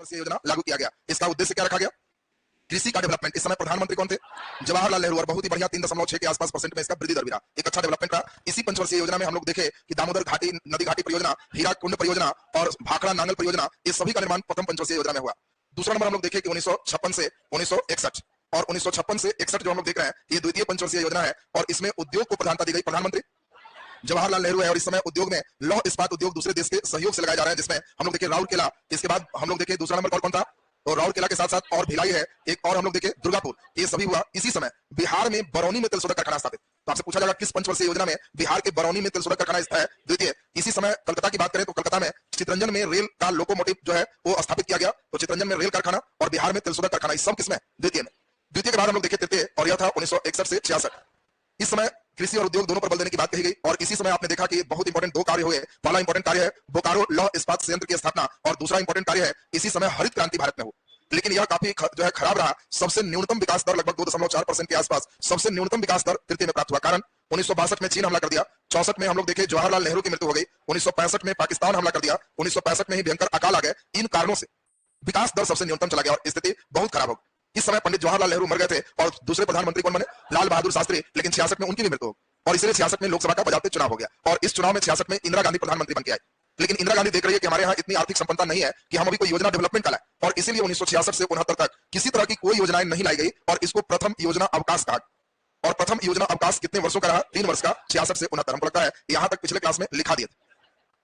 पंचवर्षीय योजना लागू किया गया। इसका उद्देश्य क्या रखा गया? कृषि का डेवलपमेंट। इस समय प्रधानमंत्री कौन थे? जवाहरलाल नेहरू। और बहुत ही बढ़िया 3.6 के आसपास परसेंट में इसका वृद्धि दर भी रहा, एक अच्छा डेवलपमेंट रहा। इसी पंचवर्षीय योजना में हम लोग देखे कि दामोदर घाटी नदी घाटी परियोजना, हीराकुंड परियोजना और भाखड़ा नांगल परियोजना, ये सभी का निर्माण प्रथम पंचवर्षीय योजना में हुआ। दूसरा नंबर हम लोग देखे कि 1956 से 1961 और 1956 से 61 जो हम लोग देख रहे हैं, ये द्वितीय पंचवर्षीय योजना है और इसमें उद्योग को प्रधानता दी गई। प्रधानमंत्री जवाहरलाल नेहरू है और इस समय उद्योग में लौह इस्पात उद्योग दूसरे देश के सहयोग से लगाए जा रहे हैं, जिसमें हम लोग देखे राउरकेला। इसके बाद हम लोग देखे दूसरा नंबर कौन था? तो राउरकेला के साथ साथ और भिलाई है एक, और हम लोग देखे दुर्गापुर। ये सभी हुआ इसी समय। बिहार में बरौनी में तेल शोधक कारखाना स्थापित। तो आपसे पूछा जाएगा किस पंचवर्षीय योजना में बिहार के बरौनी में तेल शोधक कारखाना है? द्वितीय। इसी समय कलकत्ता की बात करें तो कलकत्ता में चितरंजन में रेल का लोकोमोटिव जो है वो स्थापित किया गया। तो चितरंजन में रेल कारखाना और बिहार में तेल शोधक कारखाना, इस सब किसमें? द्वितीय में। द्वितीय के बाद हम लोग देखे तृतीय और यह था 1961 से 66। इस समय कृषि और उद्योग दोनों पर बल देने की बात कही गई और इसी समय आपने देखा कि बहुत इंपॉर्टेंट दो कार्य हुए। पहला इंपॉर्टेंट कार्य है बोकारो लौह इस्पात संयंत्र की स्थापना और दूसरा इंपॉर्टेंट कार्य है इसी समय हरित क्रांति भारत में हो। लेकिन यह काफी जो है खराब रहा। सबसे न्यूनतम विकास दर लगभग 2.4% के आसपास, सबसे न्यूनतम विकास दर तृतीय में प्राप्त हुआ। कारण 1962 में चीन हमला कर दिया, 64 में हम लोग देखे जवाहरलाल नेहरू की मृत्यु हो गई, 1965 में पाकिस्तान हमला कर दिया, 1965 में ही भयंकर अकाल आ गए। इन कारणों से विकास दर सबसे न्यूनतम चला गया और स्थिति बहुत खराब हो गई। इस समय पंडित जवाहरलाल नेहरू मर गए थे और दूसरे प्रधानमंत्री कौन बने? लाल बहादुर शास्त्री। लेकिन 66 में उनकी भी मृत्यु हो और इसलिए 66 में लोकसभा का बजाते चुनाव हो गया और इस चुनाव में 66 में इंदिरा गांधी प्रधानमंत्री बन के आई। लेकिन इंदिरा गांधी देख रही है कि हमारे यहाँ इतनी आर्थिक संपन्नता नहीं है कि हम अभी कोई योजना डेवलपमेंट का लाए और इसीलिए 1966 से 69 तक किसी तरह की कोई योजनाएं नहीं लाई गई और इसको प्रथम योजना अवकाश कहा। और प्रथम योजना अवकाश कितने वर्षों का रहा? 3 वर्ष का, 66 से 69। हमको लगता है यहां तक पिछले क्लास में लिखा दिए थे,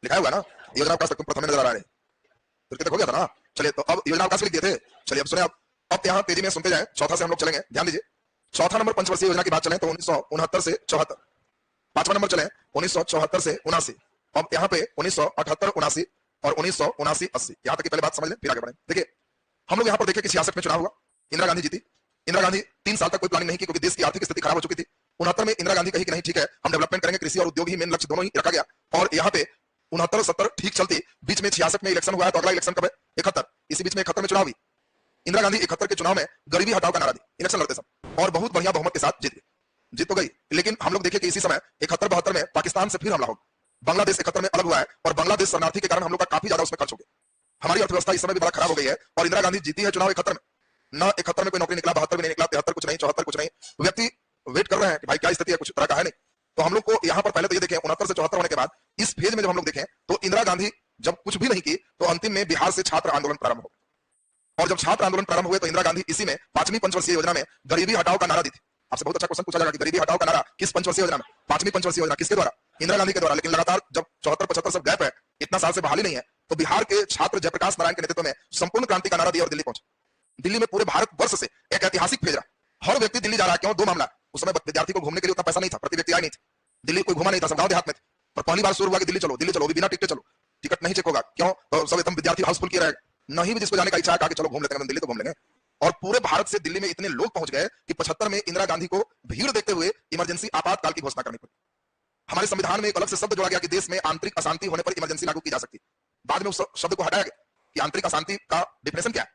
लिखा हुआ ना योजना अवकाश तक तुम प्रथम में नजर आ रहे तो तक हो गया था ना। चलिए तो अब योजना अवकाश लिख दिए थे। चलिए अब सुने, अब यहाँ तेजी में सुनते जाए। चौथा से हम लोग चलेंगे, ध्यान दीजिए। चौथा नंबर पंचवर्षीय योजना की बात चले तो 1969 से 74। पांचवा नंबर चले 1974 से 79। अब यहाँ पे 1978, 79 और 1979, 80। यहाँ तक की पहले बात समझ लें फिर आगे बढ़ें। देखिए हम लोग यहाँ पर देखे कि 66 में चुनाव हुआ, इंदिरा गांधी जीती। इंदिरा गांधी 3 साल तक कोई प्लानिंग नहीं की क्योंकि देश की आर्थिक स्थिति खराब हो चुकी थी। 69 में इंदिरा गांधी कही कि नहीं ठीक है हम डेवलपमेंट करेंगे, कृषि और उद्योग ही मेन लक्ष्य दोनों ही रखा गया। और यहाँ पे 69, 70 ठीक चलती, बीच में 66 में इलेक्शन हुआ है तो अगला इलेक्शन कब है? 71। इसी बीच में 71 में चुनाव हुई। इंदिरा गांधी 71 के चुनाव में गरीबी हटाओ का नारा दी, इलेक्शन लड़ते सब और बहुत बढ़िया बहुमत के साथ जीत गई, जीत तो गई। लेकिन हम लोग देखे कि इसी समय 71, 72 में पाकिस्तान से फिर हमला हो। बांग्लादेश 71 में अलग हुआ है और बांग्लादेश शरणार्थी के कारण हम लोग का काफी ज्यादा उसमें खर्च हो गया। हमारी अर्थव्यवस्था इस समय भी बड़ा खराब हो गई है और इंदिरा गांधी जीती है चुनाव 71 में। न 71 में कोई नौकरी निकला, 72 में नहीं निकला, 73 कुछ नहीं, 74 कुछ नहीं। व्यक्ति वेट कर रहे हैं कि भाई क्या स्थिति है, कुछ तरह का है नहीं। तो हम लोग को यहाँ पर पहले तो ये देखें 69 से 74 होने के बाद इस फेज में जब हम लोग देखें तो इंदिरा गांधी जब कुछ भी नहीं की तो अंतिम में बिहार से छात्र आंदोलन प्रारंभ हो गया। और जब छात्र आंदोलन प्रारंभ हुए तो इंदिरा गांधी इसी में 5वीं पंचवर्षीय योजना में गरीबी हटाओ का नारा दी थी। आपसे बहुत अच्छा क्वेश्चन पूछा जाएगा कि गरीबी हटाओ का नारा किस पंचवर्षीय योजना में? 5वीं पंचवर्षीय योजना। किसके द्वारा? इंदिरा गांधी के द्वारा। लेकिन लगातार जब 74, 75 सब गैप है, इतना साल से बहाली नहीं है, तो बिहार के छात्र जयप्रकाश नारायण के नेतृत्व में संपूर्ण क्रांति का नारा दिया और दिल्ली पहुंचे। दिल्ली में पूरे भारत वर्ष से एक ऐतिहासिक फेज रहा। हर व्यक्ति दिल्ली जा रहा है, क्यों? 2 मामला। उस समय विद्यार्थी को घूमने के लिए उतना पैसा नहीं था, प्रति व्यक्ति आय नहीं थी, दिल्ली कोई घुमा नहीं था, सब गांव देहात में थे। पर पहली बार शुरू हुआ कि दिल्ली चलो, दिल्ली चलो, बिना टिकट चलो, टिकट नहीं चेक होगा, क्यों? तो सब एकदम विद्यार्थी हाउसफुल किया रहेगा। नहीं भी जिसको जाने का इच्छा है, कहा कि चलो घूम लेते हैं, दिल्ली तो घूम लेंगे। और पूरे भारत से दिल्ली में इतने लोग पहुंच गए कि 75 में इंदिरा गांधी को भीड़ देखते हुए इमरजेंसी आपातकाल की घोषणा करनी पड़ी। हमारे संविधान में एक अलग से शब्द जोड़ा गया कि देश में आंतरिक अशांति होने पर इमरजेंसी लागू की जा सकती है। बाद में उस शब्द को हटाया गया कि आंतरिक अशांति का डिफिनेशन क्या है।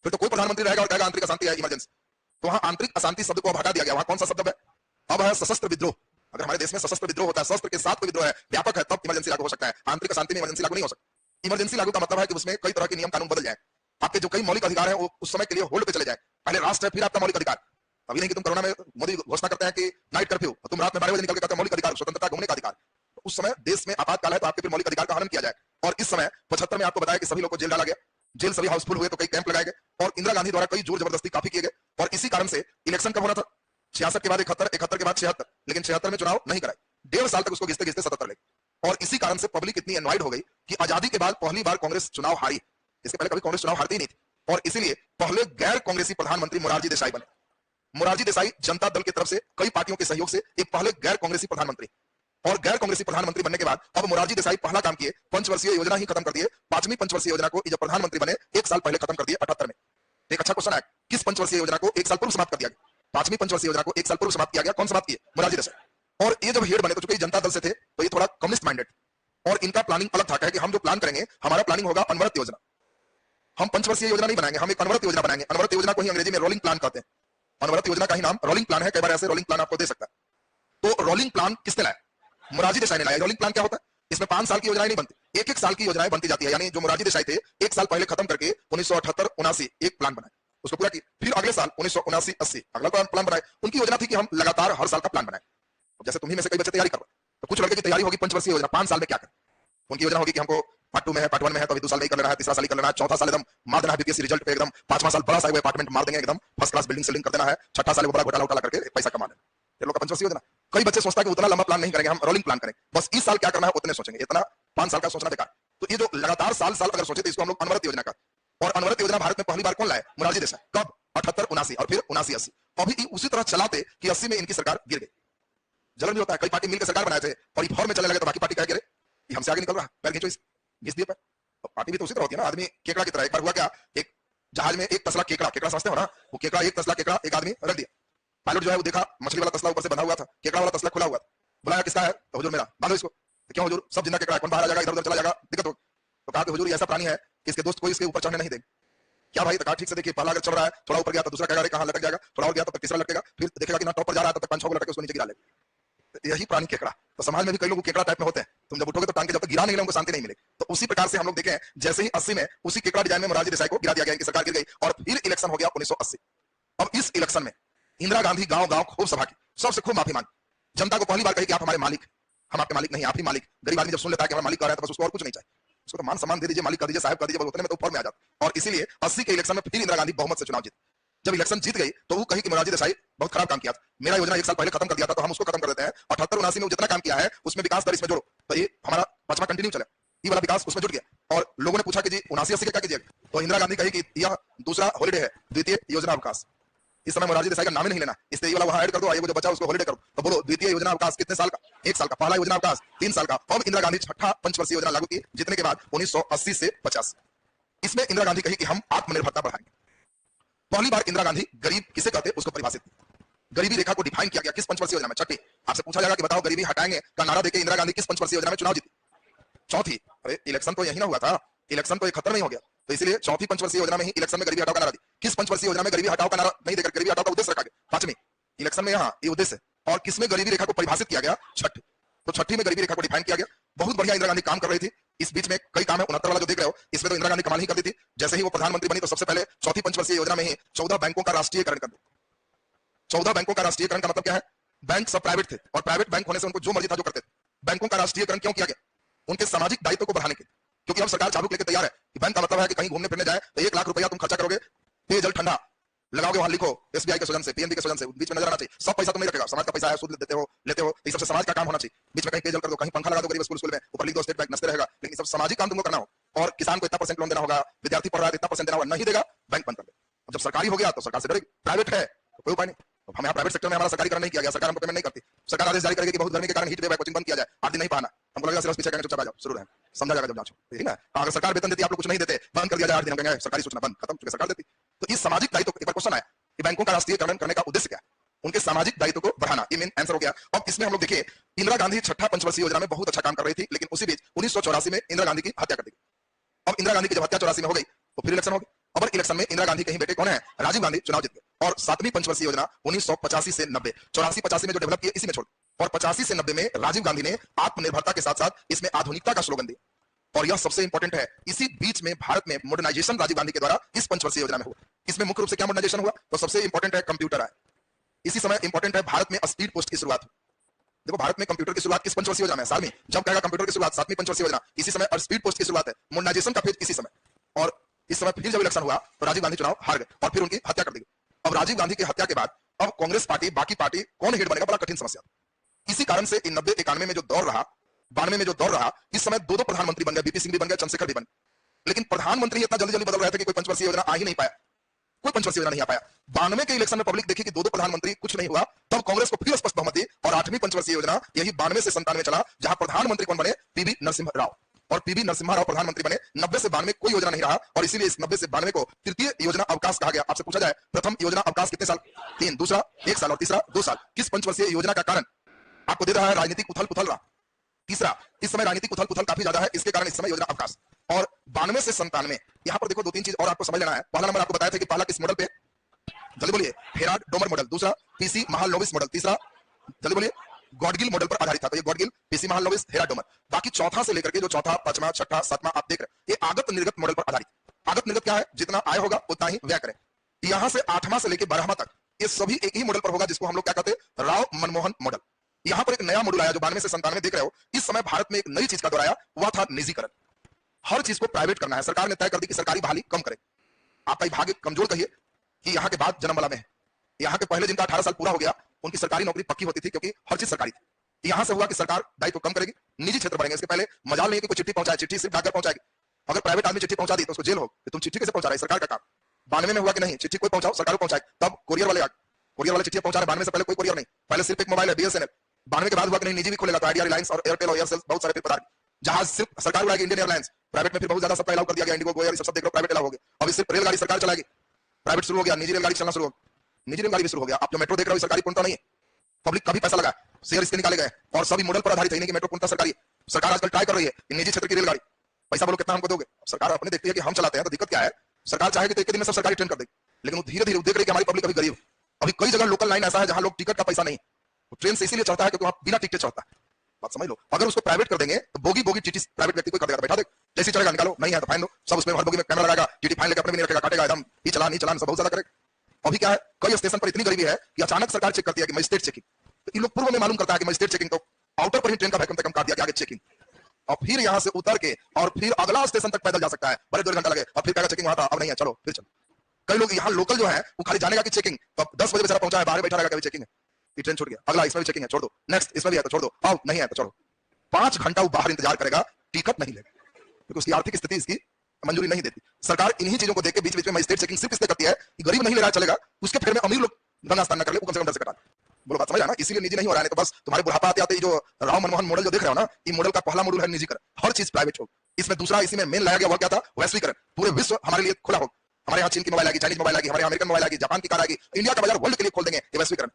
फिर तो कोई प्रधानमंत्री रहेगा और कहेगा आंतरिक अशांति है इमरजेंसी, तो वहां आंतरिक अशांति शब्द को अब हटा दिया गया। वहां कौन सा शब्द है? अब है सशस्त्र विद्रोह। अगर हमारे देश में सशस्त्र विद्रोह होता है, शस्त्र के साथ कोई विद्रोह है, व्यापक है, तब इमरजेंसी लागू हो सकता है। आंतरिक अशांति में इमरजेंसी लागू नहीं हो सकती। इमरजेंसी लागू का मतलब है कि उसमें कई तरह के नियम कानून बदल जाए, आपके जो कई मौलिक अधिकार हैं वो उस समय के लिए होल्ड पे चले जाए। पहले राष्ट्र है फिर आपका मौलिक अधिकार। अभी नहीं कि तुम कोरोना में मोदी घोषणा करते हैं कि नाइट कर्फ्यू, तुम रात में 12 बजे निकल के कहते हैं मौलिक अधिकार, स्वतंत्रता, घूमने का अधिकार। तो उस समय देश में आपातकाल है तो आपके फिर मौलिक अधिकार का हनन किया जाए। और इस समय 75 में आपको बताया कि सभी लोगों को जेल डाला गया, जेल सभी हाउसफुल हुए तो कई कैंप लगाए गए और इंदिरा गांधी द्वारा कई जोर जबरदस्ती काफी किए गए। और इसी कारण से इलेक्शन कब होना था? 66 के बाद 71, 71 के बाद 76, लेकिन 76 में चुनाव नहीं कराए। 1.5 साल तक उसको घिसते घिसते 77 ले। और इसी कारण से पब्लिक इतनी एनवाइड हो गई कि आजादी के बाद पहली बार कांग्रेस चुनाव हारी। इसके पहले कभी कांग्रेस चुनाव हारती ही नहीं थी और इसीलिए पहले गैर कांग्रेसी प्रधानमंत्री मोरारजी देसाई बने। मोरारजी देसाई जनता दल की तरफ से कई पार्टियों के सहयोग से एक पहले गैर कांग्रेसी प्रधानमंत्री, और गैर कांग्रेसी प्रधानमंत्री बनने के बाद अब मोरारजी देसाई पहला काम किए, पंचवर्षीय योजना ही खत्म कर दिए। 5वीं पंचवर्षीय योजना को जब प्रधानमंत्री बने 1 साल पहले खत्म कर दिए 78 में। एक अच्छा क्वेश्चन है, किस पंचवर्षीय योजना को 1 साल पूर्व समाप्त कर दिया गया? 5वीं पंचवर्षीय योजना को 1 साल पूर्व समाप्त किया गया। कौन समाप्त किए? मोरारजी देसाई। और ये जब हेड बने तो चूंकि जनता दल से थे तो ये थोड़ा कम्युनिस्ट माइंडेड और इनका प्लानिंग अलग था कि हम जो प्लान करेंगे हमारा प्लानिंग होगा अनवरत योजना। हम पंचवर्षीय योजना नहीं बनाएंगे, हम एक अनवरत योजना बनाएंगे। अनवरत योजना को ही अंग्रेजी में रोलिंग प्लान कहते हैं। अनवरत योजना का ही नाम रोलिंग प्लान है, कई बार ऐसे रोलिंग प्लान आपको दे सकता है। तो रोलिंग प्लान किसने लाया? मोरारजी देसाई ने लाया। रोलिंग प्लान क्या होता है? इसमें 5 साल की योजनाएं नहीं बनती, एक एक साल की योजनाएं बनती जाती है। यानी जो मोरारजी देसाई थे, एक साल पहले खत्म करके 1978-79 एक प्लान बनाए, उसको पूरा किया। फिर अगले साल 1979-80 अगला प्लान बनाए। उनकी योजना थी कि हम लगातार हर साल का प्लान बनाए। जैसे तुम ही में से कई बच्चे तैयारी कर रहे हो, तो कुछ लड़के की तैयारी होगी पंचवर्षीय योजना, 5 साल में क्या करें। उनकी योजना होगी कि हमको पार्ट 2 में है, पार्ट 1 में है, तो अभी 2 साल में ही कर लेना है, तीसरा साल ही कर लेना है, चौथा साल एकदम मार देना है बीपीएससी रिजल्ट पे एकदम, 5वां साल बड़ा सा वो अपार्टमेंट मार देंगे एकदम, फर्स्ट क्लास बिल्डिंग सेलिंग कर देना है, छठा साल वो बड़ा घोटाला उठाला करके पैसा कमा लेना। ये लोग का पंचवर्षीय योजना। कई बच्चे सोचता है कि उतना लंबा प्लान नहीं करेंगे, हम रोलिंग प्लान करेंगे, बस इस साल क्या करना है उतने सोचेंगे, इतना 5 साल का सोचना बेकार। तो ये जो लगातार साल साल अगर सोचे तो इसको हम लोग अनवरत योजना का, और अनवरत योजना भारत में पहली बार कौन लाए? मोरारजी देसाई। कब? 78-79 और फिर 79-80। अभी उसी तरह चलाते कि 80 में इनकी सरकार गिर गई। जलन भी होता है, कई पार्टी मिलकर सरकार बनाए थे और फॉर्म में चलने लगे तो बाकी पार्टी कह गिरे कि हमसे आगे निकल रहा है, पैर खींचो, घिस दिए पैर। तो पार्टी भी तो उसी तरह होती है ना, आदमी केकड़ा की तरह। एक बार हुआ क्या, एक जहाज में एक तसला केकड़ा, केकड़ा समझते हो ना, वो केकड़ा एक तसला केकड़ा एक आदमी रख दिया। पायलट जो है वो देखा मछली वाला तसला ऊपर से बंधा हुआ था, केकड़ा वाला तसला खुला हुआ था। बुलाया किसका है? तो हुजूर मेरा। बांधो इसको। तो क्यों हुजूर? सब जिंदा केकड़ा है, कौन बाहर आ जाएगा, इधर उधर चला जाएगा, दिक्कत होगी। तो कहा कि हुजूर ये ऐसा प्राणी है कि इसके दोस्त कोई इसके ऊपर चढ़ने नहीं देंगे। क्या भाई? तो कहा ठीक से देखिए, पहला अगर चढ़ रहा है थोड़ा ऊपर गया तो दूसरा कहेगा कहां लटक जाएगा, थोड़ा और गया तो तीसरा लटकेगा, फिर देखेगा कि ना टॉप पर जा रहा है तब तक 5-6 को लटके उसको नीचे गिरा लेगा। यही प्राणी केकड़ा। तो समाज में भी कई लोग केकड़ा टाइप में होते हैं, तुम जब उठोगे तो टांग के जब तक गिरा नहीं उनको शांति नहीं मिलेगी। तो उसी प्रकार से हम लोग देखें, जैसे ही 80 में उसी केकड़ा डिजाइन में मोरारजी देसाई को गिरा दिया गया, इनकी सरकार गिर गई और फिर इलेक्शन हो गया 1980। अब इस इलेक्शन में इंदिरा गांधी गांव गांव खूब सभा की, सबसे खूब माफी मांगी, जनता को पहली बार कही कि आप हमारे मालिक, हम आपके मालिक नहीं, आप ही मालिक। गरीब आदमी जब सुन लेता है कि हमारा मालिक कर रहा है तो बस उसको और कुछ नहीं चाहिए, उसको तो मान सम्मान दे दीजिए, मालिक कर दीजिए, साहब कर दीजिए, बस उतने में तो ऊपर में आ जाता। और इसीलिए 80 के इलेक्शन में फिर इंदिरा गांधी बहुमत से चुनाव जीती। जब इलेक्शन जीत गई तो वो कही कि मोरारजी देसाई बहुत खराब काम किया था, मेरा योजना 1 साल पहले खत्म कर दिया था तो हम उसको खत्म कर देते हैं, 78-79 में जितना काम किया है उसमें विकास दर इसमें जोड़ो, तो ये हमारा 5वां कंटिन्यू चले, ये वाला विकास उसमें जुट गया। और लोगों ने पूछा कि जी 79-80 का क्या कीजिएगा, तो इंदिरा गांधी कही कि यह दूसरा हॉलिडे है, द्वितीय योजना अवकाश। इस समय मोरारजी देसाई का नाम ही नहीं लेना, इसलिए ये वाला वहां ऐड कर दो, वो जो बचा उसको हॉलिडे करो। तो बोलो द्वितीय योजना अवकाश कितने साल का? 1 साल का। पहला योजना अवकाश 3 साल का। अब इंदिरा गांधी छठा पंचवर्षीय योजना लागू की, जितने के बाद 1980 से 50। इसमें इंदिरा गांधी कही कि हम आत्मनिर्भरता बढ़ाएंगे। पहली बार इंदिरा गांधी गरीब किसे कहते उसको परिभाषित, गरीबी रेखा को डिफाइन किया गया किस पंचवर्षीय योजना में? छठी। आपसे पूछा जाएगा कि बताओ गरीबी हटाएंगे का नारा देके इंदिरा गांधी किस पंचवर्षीय योजना में चुनाव जीती? चौथी। अरे इलेक्शन तो यही ना हुआ था, इलेक्शन तो खत्म नहीं हो गया, तो इसलिए चौथी पंचवर्षीय योजना में ही इलेक्शन में गरीबी हटाओ का नारा दी। किस पंचवर्षीय योजना में गरीबी हटाओ का नारा नहीं देकर गरीबी हटाओ का उद्देश्य रखा गया? 5वीं इलेक्शन में यहाँ ये उद्देश्य। और किसमें गरीबी रेखा को परिभाषित किया गया? छठी। तो छठी में गरीबी रेखा को डिफाइन किया गया। बहुत बढ़िया इंदिरा गांधी काम कर रही थी। इस बीच में कई काम है, 69 वाला जो देख रहे हो इसमें तो इंदिरा गांधी कमाल ही करती थी। जैसे ही वो प्रधानमंत्री बनी तो सबसे पहले चौथी पंचवर्षीय योजना में ही 14 बैंकों का राष्ट्रीयकरण कर दिया। 14 बैंकों का राष्ट्रीयकरण का मतलब क्या है? बैंक सब प्राइवेट थे और प्राइवेट बैंक होने से उनको जो मर्जी था जो करते थे। बैंकों का राष्ट्रीयकरण क्यों किया गया? उनके सामाजिक दायित्व को बढ़ाने के, क्योंकि अब सरकार चाबुक लेके तैयार है कि बैंक का मतलब है कि कहीं घूमने फिरने जाए तो 1 लाख रुपया तुम खर्चा करोगे, पेयजल ठंडा लगाओगे, वहां लिखो एसबीआई के सौजन से, पीएनबी के सौजन से, बीच में नजर आना चाहिए। सब पैसा तुम नहीं रखेगा, समाज का पैसा है, सूद लेते हो लेते हो, ये सबसे समाज का काम होना चाहिए। बीच में कहीं पेयजल कर दो, कहीं पंखा लगा दो गरीब स्कूल में, ऊपर लिख दो स्टेट बैंक, नचते रहेगा, लेकिन सब सामाजिक काम तुमको करना हो। और किसान को इतना % लोन देना होगा, विद्यार्थी पढ़ रहा है इतना % देना होगा, नहीं देगा बैंक बंद कर दे। अब जब सरकारी हो गया तो सरकार से डरेगी, प्राइवेट है तो कोई उपाय नहीं। अब हम यहाँ प्राइवेट सेक्टर में हमारा सरकारीकरण नहीं किया गया, सरकार हमको पेमेंट नहीं करती, सरकार आदेश जारी करेगी कि बहुत गर्मी के कारण हीट वेव कोचिंग बंद किया जाए, 8 दिन नहीं पढ़ाना, हमको लगेगा सिर्फ पीछे कहेंगे चुपचाप आ जाओ, शुरू है, समझा जाएगा जब जांच, ठीक है ना। अगर सरकार वेतन देती आप लोग कुछ नहीं देते, बंद कर दिया जाए 8 दिन, हम कहेंगे सरकारी सूचना बंद, खत्म, सरकार देती। तो इस सामाजिक दायित्व एक बार क्वेश्चन आया कि बैंकों का राष्ट्रीयकरण करने का उद्देश्य क्या है? उनके सामाजिक दायित्व को बढ़ाना, ये मेन आंसर हो गया। अब इसमें हम लोग देखिए, इंदिरा गांधी छठा पंचवर्षीय योजना में बहुत अच्छा काम कर रही थी, लेकिन उसी बीच 1984 में इंदिरा गांधी की हत्या कर दी। अब इंदिरा गांधी की जब हत्या 84 में हो गई तो फिर इलेक्शन हो गई। अब इलेक्शन में इंदिरा गांधी के ही बेटे कौन है? राजीव गांधी चुनाव जीत गए और 7वीं पंचवर्षीय योजना 1985 से 90, 84-85 में जो डेवलप किए इसी में छोड़, और 85 से 90 में राजीव गांधी ने आत्मनिर्भरता के साथ साथ इसमें आधुनिकता का स्लोगन दिया। और यह सबसे इंपॉर्टेंट है, इसी बीच में भारत में मॉडर्नाइजेशन राजीव गांधी के द्वारा इस पंचवर्षीय योजना में हुआ। इसमें मुख्य रूप से क्या मॉडर्नाइजेशन हुआ? तो सबसे इंपॉर्टेंट है कंप्यूटर आया। इसी समय इंपॉर्टेंट है भारत में स्पीड पोस्ट की शुरुआत। देखो भारत में कंप्यूटर की शुरुआत किस पंचवर्षीय योजना में? 7वीं। जब कहेगा कंप्यूटर की शुरुआत 7वीं पंचवर्षीय योजना, इसी समय और स्पीड पोस्ट की शुरुआत है, मॉडर्नाइजेशन का फेज इसी समय। और इस समय फिर जब इलेक्शन हुआ तो राजीव गांधी चुनाव हार गए और फिर उनकी हत्या कर दी गई। अब राजीव गांधी की हत्या के बाद अब कांग्रेस पार्टी, बाकी पार्टी कौन हेड बनेगा, बड़ा कठिन समस्या। इसी कारण से 90-91 में जो दौर रहा, 92 में जो दौर रहा, इस समय 2 प्रधानमंत्री बन गए, बीपी सिंह भी बन गए, चंद्रशेखर भी बन। लेकिन प्रधानमंत्री इतना जल्दी जल्दी बदल रहे थे कि कोई पंचवर्षीय योजना आ ही नहीं पाया, कोई पंचवर्षीय योजना नहीं आ पाया। 92 के इलेक्शन में पब्लिक देखी कि 2 प्रधानमंत्री, कुछ नहीं हुआ, तब कांग्रेस को फिर स्पष्ट बहुमत दी और 8वीं पंचवर्षीय योजना यही 92 से 97 में चला, जहां प्रधानमंत्री कौन बने? पीवी नरसिम्हा राव। और पीवी नरसिम्हा राव प्रधानमंत्री बने। 90 से 92 कोई योजना नहीं रहा और इसीलिए इस 90 से 92 को तृतीय योजना अवकाश कहा गया। आपसे पूछा जाए प्रथम योजना अवकाश कितने साल? 3, दूसरा 1 साल और तीसरा 2 साल। किस पंचवर्षीय योजना का कारण आपको दे रहा है? राजनीतिक उथल पुथल रहा। तीसरा, इस समय राजनीतिक उथल पुथल काफी ज्यादा है, इसके कारण इस समय योजना अवकाश। और 92 से 97 यहाँ पर देखो 2-3 चीज और आपको समझ लेना है। पहला नंबर आपको बताया था कि पहला किस मॉडल पे? जल्दी बोलिए। Herald Domar model. दूसरा पीसी महालनोबिस मॉडल। तीसरा जल्दी बोलिए गॉडगिल मॉडल पर आधारित था। तो ये गॉडगिल, पीसी महालनोबिस, हेरा डोमर। बाकी चौथा से लेकर के जो चौथा, पांचवा, छठा, सातवां आप देख रहे हैं, ये आगत निर्गत मॉडल पर आधारित। आगत निर्गत क्या है? जितना आय होगा उतना ही व्यय करें। यहां से 8वां से लेकर 12वां तक ये सभी एक ही मॉडल पर होगा, जिसको हम लोग क्या कहते हैं? राव मनमोहन मॉडल। यहां पर एक नया मॉडल आया जो 92 से 97 देख रहे हो। इस समय भारत में एक नई चीज का दौर आया, वह था निजीकरण। हर चीज को प्राइवेट करना है। सरकार ने तय कर दी कि सरकारी बहाली कम करे। आपका भाग्य कमजोर कहिए कि यहाँ के बाद जन्म वाला में है। यहाँ के पहले जिनका 18 साल पूरा हो गया उनकी सरकारी नौकरी पक्की होती थी, क्योंकि हर चीज सरकारी थी। यहां से हुआ कि सरकार दायित्व कम करेगी, निजी क्षेत्र बढ़ेंगे। इसके पहले मजाल नहीं है कि कोई चिट्ठी पहुंचाए, चिट्ठी सिर्फ डाकघर पहुंचाएगी। अगर प्राइवेट आदमी चिट्ठी पहुंचा दी तो उसको जेल हो कि तुम चिट्ठी कैसे पहुंचा रहे, सरकार का काम। 92 में हुआ कि नहीं, चिट्ठी कोई पहुंचाओ, सरकार को पहुंचाए। तब कोरियर वाले चिट्ठी पहुंचा रहे। 92 से पहले कोई कोरियर नहीं, पहले सिर्फ एक मोबाइल है, बीएसएनएल। 92 के बाद हुआ कि नहीं, निजी भी खुलेगा, तो आइडिया, रिलायंस और एयरटेल और एयरसेल बहुत सारे पदार्थ। जहाज सिर्फ सरकार उड़ाएगी, इंडियन एयरलाइंस। प्राइवेट में फिर बहुत ज्यादा सबका अलाउ कर दिया गया, इंडिगो, गो एयर, सब देख लो प्राइवेट अलाउ हो गया। अभी सिर्फ रेलगाड़ी सरकार चलाएगी, प्राइवेट शुरू हो गया, निजी रेलगाड़ी चलना शुरू हो गया। निजी रेलगाड़ी भी शुरू हो गया। आप जो मेट्रो देख रहे हो सरकारी पूर्णता नहीं है, पब्लिक का भी पैसा लगा, शेयर इसके निकाले गए और सभी मॉडल पर आधारित है, नहीं कि मेट्रो पूर्णता सरकारी है। सरकार आजकल ट्राई कर रही है कि निजी क्षेत्र की रेलगाड़ी, पैसा बोलो कितना हमको दोगे। सरकार अपने देखती है कि हम चलाते हैं, तो दिक्कत क्या है? सरकार चाहेगी तो एक दिन में सब सरकारी ट्रेन कर देगी, लेकिन वो धीरे धीरे देख रही है कि हमारी पब्लिक अभी गरीब। अभी कई जगह लोकल लाइन ऐसा है जहां लोग टिकट का पैसा नहीं, ट्रेन से इसीलिए चलता है क्योंकि वहां बिना टिकट चलता है। बात समझ लो। अगर उसको प्राइवेट कर देंगे तो बोगी बोगी टीटी प्राइवेट व्यक्ति को कर देगा, बैठा दे, जैसे चलेगा निकालो, नहीं है तो फाइन लो। सब उसमें हर बोगी में कैमरा लगाएगा, टीटी फाइन लेकर अपने भी नहीं रखेगा, काटेगा एकदम, ये चला नहीं चला सब बहुत ज्यादा करेगा। अभी क्या है, कई स्टेशन पर इतनी गरीबी है कि अचानक सरकार चेक करती है कि मजिस्ट्रेट चेकिंग। तो इन लोग पूर्व में मालूम करता है कि मजिस्ट्रेट चेकिंग, तो आउटर पर ही ट्रेन का वैक्यूम तक काट दिया कि आगे चेकिंग, और फिर यहां से उतर के और फिर अगला स्टेशन तक पैदल जा सकता है, बड़े 2 घंटा लगे, और फिर कहेगा चेकिंग वहां था, अब नहीं है, चलो फिर चलो। कई लोग यहाँ लोकल जो है वो खाली जानेगा कि चेकिंग, तो 10 बजे बेचारा पहुंचा है, बाहर बैठा रहेगा, कभी चेकिंग है, ये ट्रेन छूट गया, अगला इसमें भी चेकिंग है, छोड़ दो, नेक्स्ट इसमें भी है तो छोड़ दो, अब नहीं है तो छोड़ो। 5 घंटा वो बाहर इंतजार करेगा, टिकट नहीं लेगा, क्योंकि उसकी आर्थिक स्थिति इसकी मंजूरी नहीं देती। सरकार इन्हीं चीजों को देख के बीच बीच में मजिस्ट्रेट चेकिंग सिर्फ इसलिए करती है कि गरीब नहीं ले रहा चलेगा, उसके फेर में अमीर लोग गंगा स्नान न कर ले, वो कम से कम 10 से कटा। बोलो बात समझ आना, इसीलिए निजी नहीं हो रहा है। तो बस तुम्हारे बुढ़ापा आते आते जो राव मनमोहन मॉडल जो देख रहे हो ना, ये मॉडल का पहला मॉडल है निजीकरण, हर चीज प्राइवेट हो। इसमें दूसरा इसी में मेन लाया गया, वो क्या था? वैश्वीकरण। पूरे विश्व हमारे लिए खुला हो, हमारे यहाँ चीन की मोबाइल आएगी, चाइनीज मोबाइल आएगी, हमारे यहाँ अमेरिकन मोबाइल आएगी, जापान की कार आएगी, इंडिया का बाजार वर्ल्ड के लिए खोल देंगे, ये वैश्वीकरण।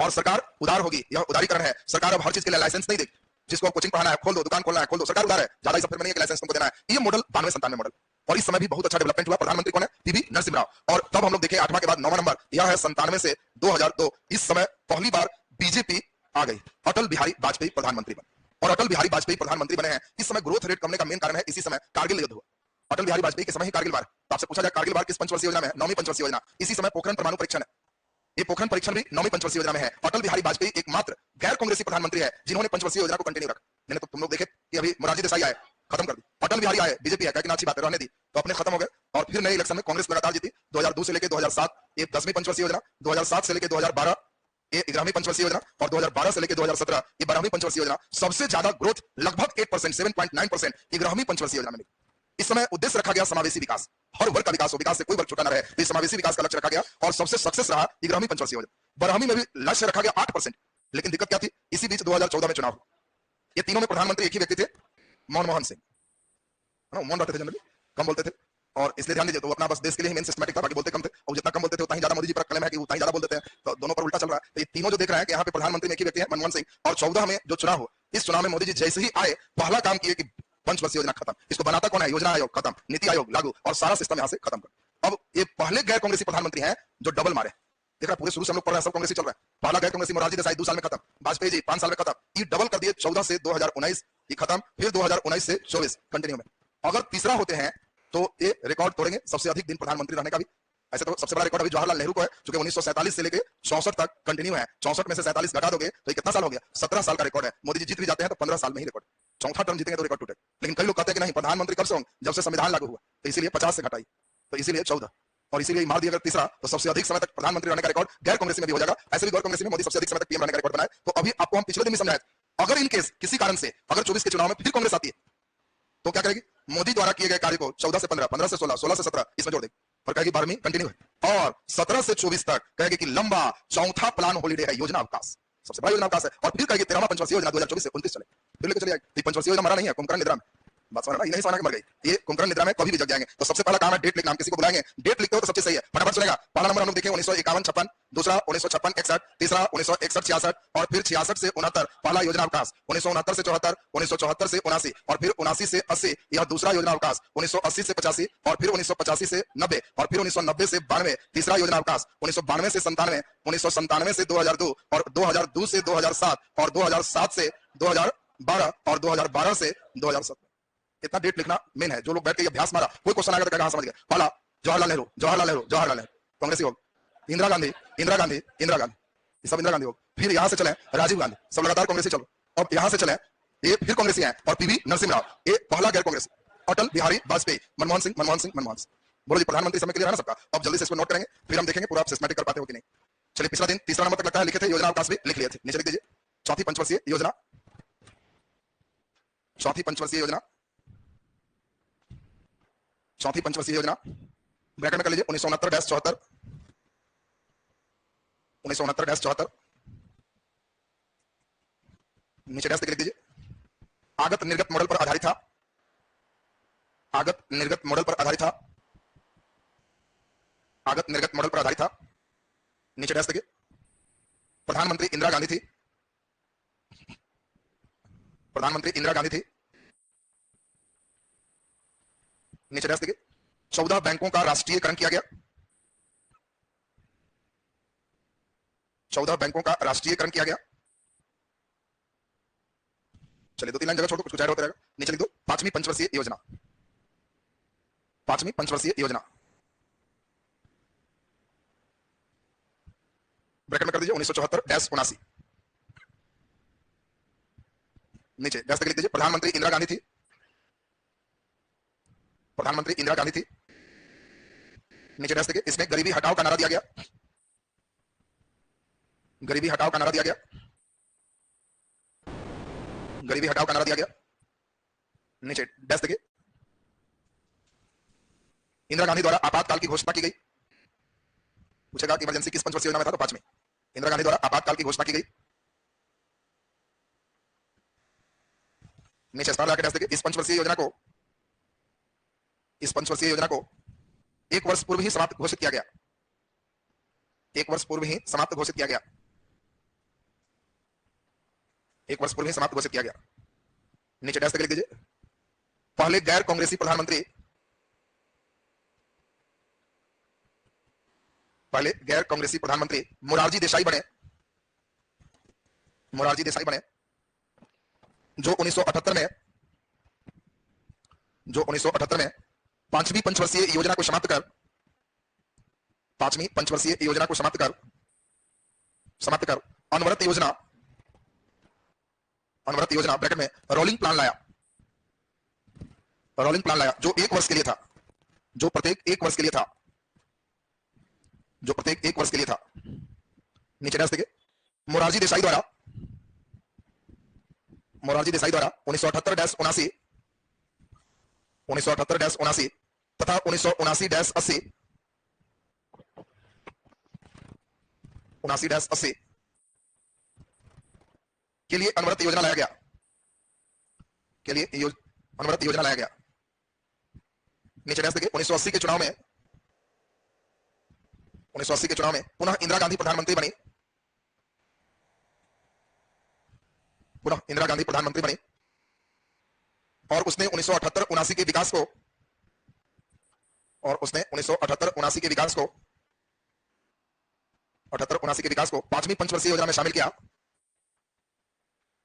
और सरकार उदार होगी, यह उदारीकरण है। सरकार अब हर चीज के लिए लाइसेंस नहीं देगी, जिसको कोचिंग पढ़ाना है खोल दो, दुकान खोलना है खोल दो, सरकार उदार है, ज्यादा इस नहीं है कि लाइसेंस तुमको देना है। ये मॉडल 92-97 मॉडल, और इस समय भी बहुत अच्छा डेवलपमेंट हुआ। प्रधानमंत्री कौन है? पीवी नरसिम्हा राव। और तब हम लोग देखे 8वां के बाद 9वां नंबर, यह है 97 से 2002। इस समय पहली बार बीजेपी आ गई, अटल बिहारी वाजपेयी प्रधानमंत्री बने, और अटल बिहारी वाजपेयी प्रधानमंत्री बने हैं। इस समय ग्रोथ रेट कमने का मेन कारण है, इसी समय कारगिल युद्ध हुआ। अटल बिहारी वाजपेयी के समय ही कारगिल वार। तो आपसे पूछा जाए कारगिल वार किस पंचवर्षीय योजना में है? 9वीं पंचवर्षीय योजना। इसी समय पोखरण परमाणु परीक्षण है, ये पोखरण परीक्षण भी 9वीं पंचवर्षीय योजना में है। अटल बिहारी वाजपेयी एकमात्र गैर कांग्रेसी प्रधानमंत्री है जिन्होंने पंचवर्षीय योजना को कंटिन्यू रखा। मैंने तो तुम लोग देखे कि अभी मोरारजी देसाई आए, खत्म कर दी। अटल बिहारी आए, बीजेपी है, क्या अच्छी बात है, रहने दी, तो अपने खत्म हो गए। और फिर नए इलेक्शन में कांग्रेस लगातार जीती। 2002 से लेकर 2007 ये 10वीं पंचवर्षीय योजना, 2007 से लेकर 2012 ये 11वीं पंचवर्षीय योजना, और 2012 से लेकर 2017 ये 12वीं पंचवर्षीय योजना। सबसे ज्यादा ग्रोथ लगभग 8%, 7.9% 11वीं पंचवर्षीय योजना में मिली। इस समय उद्देश्य रखा गया समावेशी विकास, हर वर्ग का विकास हो, विकास से कोई वर्ग छूटा न रहे, तो समावेशी विकास का लक्ष्य रखा गया, और सबसे सक्सेस रहा 11वीं पंचवर्षीय योजना। 12वीं में भी लक्ष्य रखा गया 8%, लेकिन दिक्कत क्या थी? इसी बीच 2014 में चुनाव हुआ। ये तीनों में प्रधानमंत्री एक ही व्यक्ति थे, मनमोहन सिंह। मौन रहते थे, जनरली कम बोलते थे, और इसलिए ध्यान दीजिए, तो अपना बस देश के लिए मेन सिस्टमैटिक था, बाकी बोलते कम थे, और जितना कम बोलते थे उतना ही ज्यादा मोदी जी पर कलम है कि उतना ही ज्यादा बोल देते हैं, तो दोनों पर उल्टा चल रहा है। तो ये तीनों जो देख रहे हैं कि यहाँ पे प्रधानमंत्री में एक ही व्यक्ति है, मनमोहन सिंह। और 14 में जो चुनाव हुआ, इस चुनाव में मोदी जी जैसे ही आए, पहला काम किए कि पंचवर्षीय योजना खत्म। इसको बनाता कौन है? योजना आयोग खत्म, नीति आयोग लागू, और सारा सिस्टम यहाँ से खत्म कर। अब ये पहले गैर कांग्रेसी प्रधानमंत्री हैं जो डबल मारे। देख रहा पूरे शुरू से हम लोग पढ़ रहे हैं, सब कांग्रेसी चल रहा है। पहला गैर कांग्रेसी मोरारजी देसाई 2 साल में खत्म, वाजपेयी जी 5 साल में खत्म, ये डबल कर दिए। 14 से 2019 ये खत्म, फिर 2019 से 24 कंटिन्यू में। अगर तीसरा होते हैं तो ये रिकॉर्ड तोड़ेंगे, सबसे अधिक दिन प्रधानमंत्री रहने का भी। ऐसे तो सबसे बड़ा रिकॉर्ड अभी जवाहरलाल नेहरू को है, जो कि 1947 से लेकर 64 तक कंटिन्यू है। 64 में से 47 घटा दोगे तो ये कितना साल हो गया? 17 साल का रिकॉर्ड है। मोदी जी जीत भी जाते हैं तो 15 साल में ही रिकॉर्ड, चौथा टर्म जीतेंगे तो रिकॉर्ड टूटे। लेकिन कई लोग कहते हैं कि नहीं, प्रधानमंत्री कब से होंगे? जब से संविधान लागू हुआ, तो इसीलिए 50 से घटाई, तो इसीलिए 14, और इसीलिए मार दिया अगर तीसरा, तो सबसे अधिक समय तक प्रधानमंत्री रहने का रिकॉर्ड गैर कांग्रेसी में भी हो जाएगा। ऐसे भी गैर कांग्रेसी में मोदी सबसे अधिक समय तक पीएम रहने का रिकॉर्ड बनाए। तो अभी आपको हम पिछले दिन भी समझाए, अगर इन केस किसी कारण से अगर 24 के चुनाव में फिर कांग्रेस आती है तो क्या करेगी? मोदी द्वारा किए गए कार्य को 14 से 15, 15 से 16, 16 से 17 इसमें जोड़ देगी, और कहेगी 12वीं कंटिन्यू है, और 17 से 24 तक कहेगी कि लंबा चौथा प्लान हॉलीडे है, योजना अवकाश, सबसे बड़ा योजना अवकाश है। और फिर कहेगी 13वां पंचवर्षीय योजना 2024 से 29 चले, फिर लेकर चले आएगी। पंचवर्षीय योजना मरा नहीं है, कुंभकर्ण निद्रा में बात समझ रहा, ये नहीं समझना कि मर गई, ये कुंभकर्ण निद्रा में कभी भी जग जाएंगे। तो सबसे पहला काम है डेट लिखना, हम किसी को बुलाएंगे डेट लिखते हो तो सबसे सही है, फटाफट सुनेगा। पहला नंबर हम लोग देखें 1951-56, दूसरा 1956-61, तीसरा 1961-66 और फिर 66 से 69 पहला योजना अवकाश, 1969 से 74, 1974 से 79 और फिर 79 से 80 यह दूसरा योजना अवकाश, 1980 से 85 और फिर 1985 से 90 और फिर 1990 से 92 तीसरा योजना अवकाश, 1992 से 97, 1997 से 2002 और 2002 से 2007 और 2007 से 2012 और 2012 से 2017। इतना डेट लिखना मेन है। जो लोग बैठ के अभ्यास मारा, कोई क्वेश्चन आएगा तो कहाँ समझ गए। पहला जवाहरलाल नेहरू, जवाहरलाल नेहरू, जवाहरलाल नेहरू कांग्रेसी हो, इंदिरा गांधी, इंदिरा गांधी, इंदिरा गांधी, ये सब इंदिरा गांधी हो। फिर यहां से चले राजीव गांधी, सब लगातार कांग्रेसी चलो। अब यहां से चले ये फिर कांग्रेसी हैं और पीवी नरसिम्हा राव, ये पहला गैर कांग्रेसी, अटल बिहारी वाजपेयी, मनमोहन सिंह, मनमोहन सिंह, मनमोहन सिंह। बोलो जी प्रधानमंत्री समय क्लियर है ना सबका। अब जल्दी से इसको नोट करेंगे, फिर हम देखेंगे पूरा आप सिस्टमैटिक कर पाते हो कि नहीं। चलिए पिछला दिन तीसरा नंबर तक लगता है लिखे थे, योजना अवकाश भी लिख लिए थे, नीचे लिख दीजिए चौथी पंचवर्षीय योजना, चौथी पंचवर्षीय योजना, चौथी पंचवर्षीय योजना ब्रैकेट में कर लीजिए 1969-74, 1969-74 नीचे डैश लिख दीजिए। आगत निर्गत मॉडल पर आधारित था, आगत निर्गत मॉडल पर आधारित था, आगत निर्गत मॉडल पर आधारित था, नीचे डैश देखिए। प्रधानमंत्री इंदिरा गांधी थी, प्रधानमंत्री इंदिरा गांधी थी, नीचे डैश देखिए। 14 बैंकों का राष्ट्रीयकरण किया गया, 14 बैंकों का राष्ट्रीयकरण किया गया। चलिए 2-3 लाइन जगह छोड़ दो, कुछ ऐड होता रहेगा। नीचे लिख दो पांचवी पंचवर्षीय योजना, पांचवी पंचवर्षीय योजना ब्रैकेट में कर दीजिए 1974-79 नीचे डैश लिख दीजिए। प्रधानमंत्री इंदिरा गांधी थी, प्रधानमंत्री इंदिरा गांधी थी, नीचे डैश देखिए। इसमें गरीबी हटाओ का नारा दिया गया, गरीबी हटाओ का नारा दिया गया, गरीबी हटाओ का नारा दिया गया, नीचे डैश देखिए। इंदिरा गांधी द्वारा आपातकाल की घोषणा की गई, पूछेगा कि इमरजेंसी किस पंचवर्षीय योजना में था, तो पांचवी। इंदिरा गांधी द्वारा आपातकाल की घोषणा की गई, नीचे स्टार लगा के डैश देखिए। इस पंचवर्षीय योजना को, इस पंचवर्षीय योजना को 1 वर्ष पूर्व ही समाप्त घोषित किया गया, 1 वर्ष पूर्व ही समाप्त घोषित किया गया, 1 वर्ष पूर्व ही समाप्त घोषित किया गया, नीचे डैश लिख दीजिए। पहले गैर कांग्रेसी प्रधानमंत्री, पहले गैर कांग्रेसी प्रधानमंत्री मोरारजी देसाई बने, मोरारजी देसाई बने, जो 1978 में, जो 1978 में पांचवी पंचवर्षीय योजना को समाप्त कर, पांचवी पंचवर्षीय योजना को समाप्त कर, समाप्त कर अनवरत योजना, अनवरत योजना ब्रैकेट में रोलिंग प्लान लाया, रोलिंग प्लान लाया, जो 1 वर्ष के लिए था, जो प्रत्येक 1 वर्ष के लिए था, जो प्रत्येक 1 वर्ष के लिए था, नीचे डैश देखिए। मोरारजी देसाई द्वारा, मोरारजी देसाई द्वारा 1978-79, 1978-79 तथा 1979-80, 79-80 के लिए अनवरत योजना लाया गया, के लिए अनवरत योजना लाया गया, नीचे डैश देखिए। 1980 के चुनाव में, 1980 के चुनाव में पुनः इंदिरा गांधी प्रधानमंत्री बनी, पुनः इंदिरा गांधी प्रधानमंत्री बनी और उसने 1978-79 के विकास को, और उसने 1978-79 के विकास को, 78-79 के विकास को पांचवी पंचवर्षीय योजना में शामिल किया,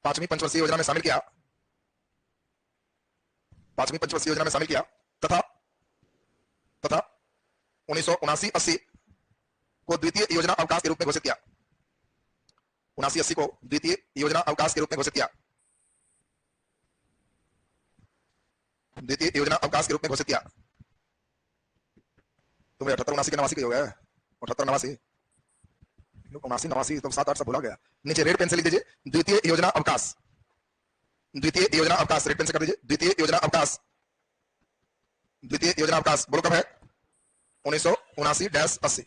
पांचवी पंचवर्षीय योजना में शामिल किया, पांचवी पंचवर्षीय योजना में शामिल किया तथा 1979-80 को द्वितीय योजना अवकाश के रूप में घोषित किया, 79-80 को द्वितीय योजना अवकाश के रूप में घोषित किया, द्वितीय योजना अवकाश के रूप में घोषित किया। तुम्हें 78-79 के 89 के हो गया, 78-89 79-89 तो 7-8 सब भूला गया। नीचे रेड पेन से लिख दीजिए द्वितीय योजना अवकाश, द्वितीय योजना अवकाश रेड पेन से कर दीजिए। द्वितीय योजना अवकाश, द्वितीय योजना अवकाश बोलो कब है? 1979-80,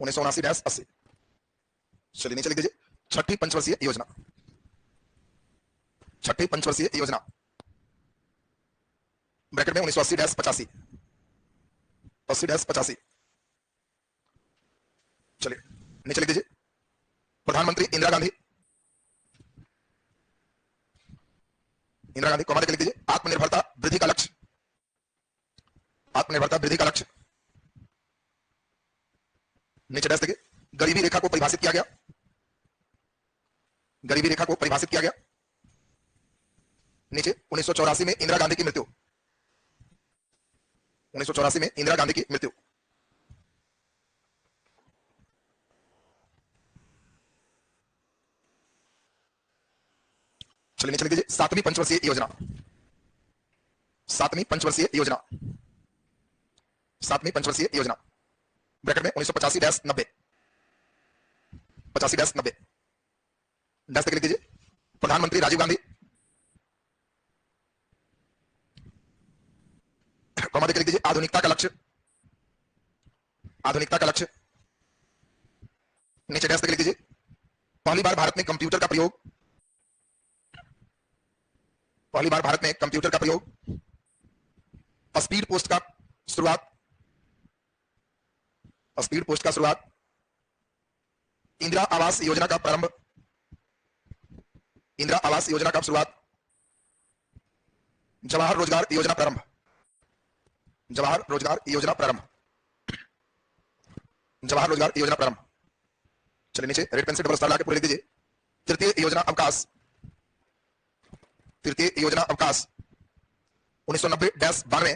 1979-80। चलिए नीचे लिख दीजिए छठी पंचवर्षीय योजना, छठी पंचवर्षीय योजना, ब्रैकेट में 1980-85, 80-85। चलिए नीचे लिख दीजिए प्रधानमंत्री इंदिरा गांधी, इंदिरा गांधी कॉमा देकर लिख दीजिए आत्मनिर्भरता वृद्धि का लक्ष्य, आत्मनिर्भरता वृद्धि का लक्ष्य। नीचे डैश देखिए गरीबी रेखा को परिभाषित किया गया, गरीबी रेखा को परिभाषित किया गया। नीचे 1984 में इंदिरा गांधी की मृत्यु, 1984 में इंदिरा गांधी की मृत्यु। चलिए नीचे लिख दीजिए 7वीं पंचवर्षीय योजना, 7वीं पंचवर्षीय योजना, 7वीं पंचवर्षीय योजना। ब्रैकेट में 1985-90, 85-90। डैश तक लिख दीजिए प्रधानमंत्री राजीव गांधी, कॉमा देकर लिख दीजिए आधुनिकता का लक्ष्य, आधुनिकता का लक्ष्य। नीचे डैश तक लिख दीजिए पहली बार भारत में कंप्यूटर का प्रयोग, पहली बार भारत में कंप्यूटर का प्रयोग। स्पीड पोस्ट का शुरुआत, स्पीड पोस्ट का शुरुआत। इंदिरा आवास योजना का प्रारंभ, इंदिरा आवास योजना का शुरुआत। जवाहर रोजगार योजना प्रारंभ, जवाहर रोजगार योजना प्रारंभ, जवाहर रोजगार योजना प्रारंभ। चलिए नीचे रेड पेन से डबल स्टार लाके पूरे लिख दीजिए तृतीय योजना अवकाश, तृतीय योजना अवकाश 1990-92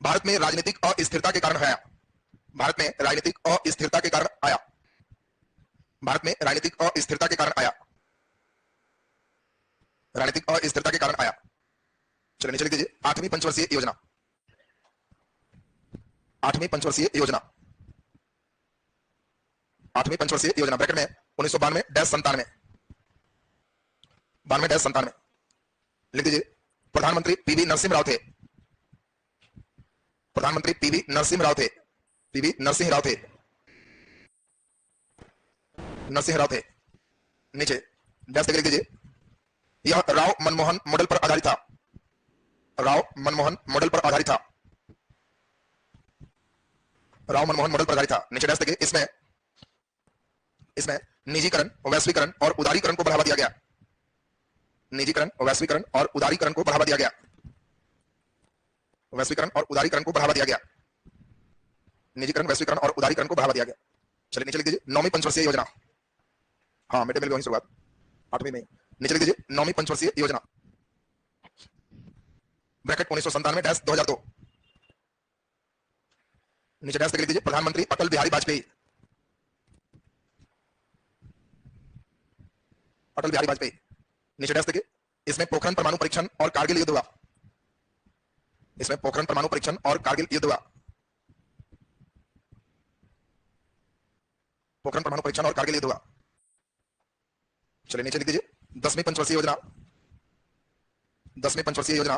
भारत में राजनीतिक अस्थिरता के कारण आया, भारत में राजनीतिक अस्थिरता के कारण आया, भारत में राजनीतिक अस्थिरता के कारण आया, राजनीतिक अस्थिरता के कारण आया। चलिए नीचे लिख दीजिए 8वीं पंचवर्षीय योजना, 8वीं पंचवर्षीय योजना, 8वीं पंचवर्षीय योजना। ब्रैकेट में 1992-97, 92-97। लिख दीजिए प्रधानमंत्री पीवी नरसिंह राव थे, प्रधानमंत्री पीवी नरसिंह राव थे, पीवी नरसिंह राव थे, नरसिंह राव थे। नीचे डैश लिख दीजिए यह राव मनमोहन मॉडल पर आधारित था, राव मनमोहन मॉडल पर आधारित था, राव मनमोहन मॉडल पर आधारित था। नीचे डैश देखिए इसमें, इसमें निजीकरण, वैश्वीकरण और उदारीकरण को बढ़ावा दिया गया, निजीकरण, वैश्वीकरण और उदारीकरण को बढ़ावा दिया गया, वैश्वीकरण और उदारीकरण को बढ़ावा दिया गया, निजीकरण, वैश्वीकरण और उदारीकरण को बढ़ावा दिया गया। चलिए नीचे लिख दीजिए 9वीं पंचवर्षीय योजना, हाँ मिड डे मील की शुरुआत 8वीं में। नीचे लिख दीजिए 9वीं पंचवर्षीय योजना, ब्रैकेट 1997-2002। नीचे डैश लिख दीजिए प्रधानमंत्री अटल बिहारी वाजपेयी, अटल बिहारी वाजपेयी। नीचे डैश देखिए इसमें पोखरण परमाणु परीक्षण और कारगिल युद्ध हुआ, इसमें पोखरण परमाणु परीक्षण और कारगिल युद्ध हुआ, पोखरण परमाणु परीक्षण और कारगिल युद्ध हुआ। चलिए नीचे लिख दीजिए 10वीं पंचवर्षीय योजना, 10वीं पंचवर्षीय योजना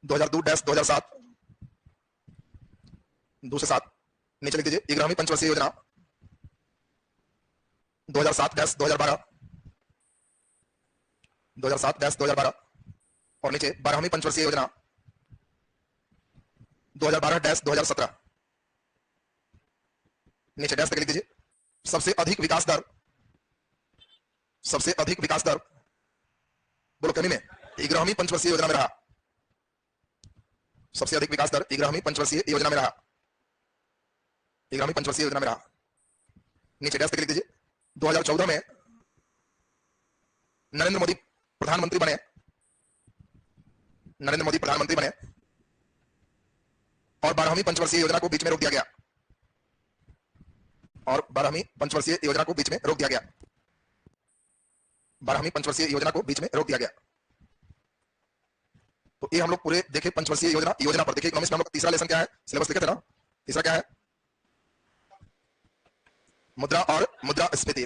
2002-2007, 2 से 7। नीचे लिख दीजिए 11वीं पंचवर्षीय योजना 2007-2012, 2007-2012। और नीचे 12वीं पंचवर्षीय योजना 2012-2017। नीचे डैश लिख दीजिए सबसे अधिक विकास दर, सबसे अधिक विकास दर बोलो कमी में 11वीं पंचवर्षीय योजना में रहा, सबसे अधिक विकास दर 11वीं पंचवर्षीय योजना में रहा, 11वीं पंचवर्षीय योजना में रहा। नीचे डैश लिख दीजिए 2014 में नरेंद्र मोदी प्रधानमंत्री बने, नरेंद्र मोदी प्रधानमंत्री बने और 12वीं पंचवर्षीय योजना को बीच में रोक दिया गया, और 12वीं पंचवर्षीय योजना को बीच में रोक दिया गया, 12वीं पंचवर्षीय योजना को बीच में रोक दिया गया। तो ये हम लोग पूरे देखे पंचवर्षीय योजना, योजना पर। देखिए इकोनॉमिक्स में हम लोग तीसरा लेसन क्या है, सिलेबस लिखे थे ना, तीसरा क्या है मुद्रा और मुद्रास्फीति।